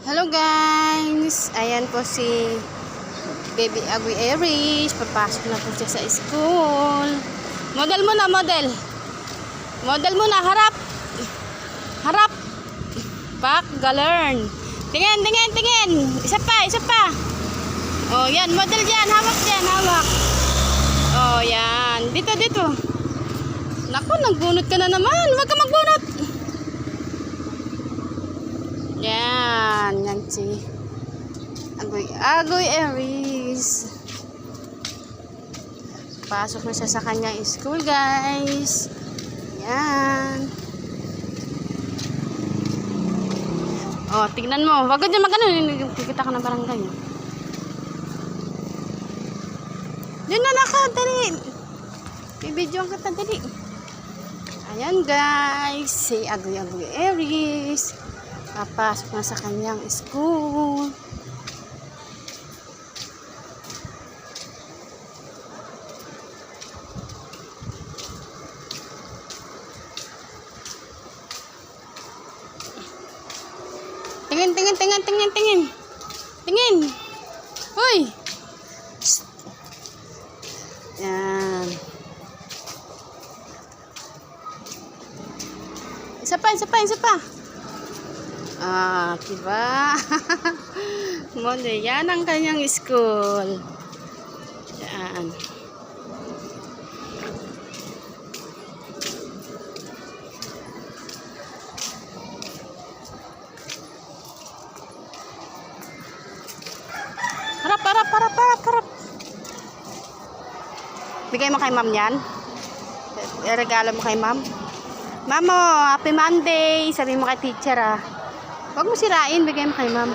Hello guys! Ayan po si Baby Agoy Aries. Papasok na po siya sa school. Model muna, model. Model muna, harap. Harap. Back, galern. Tingin, tingin, tingin. Isa pa, isa pa. Oh, yan, model dyan. Hawak dyan, hawak. Oh, yan. Dito, dito. Naku, nagbunot ka na naman. Huwag ka magbunot. Yan, yan si Agoy Aries. Pasok na siya sa kanyang school, guys. Yan. Oh, tignan mo. Wag ka dyan magano. Kikita ka ng barangay. Diyan na naka, dali. Bibidyoan kita, dali. Ayan, guys. Si Agoy Aries. Papasok na sa kanyang school. Tingin, tingin, tingin, tingin, tingin. Tingin. Hoy. Shh. Yan. Isa pa, isa pa, isa pa. Ah, diba? Model, yan ang kanyang school. Yan. Harap, harap, harap, harap, harap. Bigay mo kay ma'am yan. Regalo mo kay ma'am. Ma'am, happy Monday. Sabi mo kay teacher, ah. Huwag mo sirain, bigay mo kay ma'am.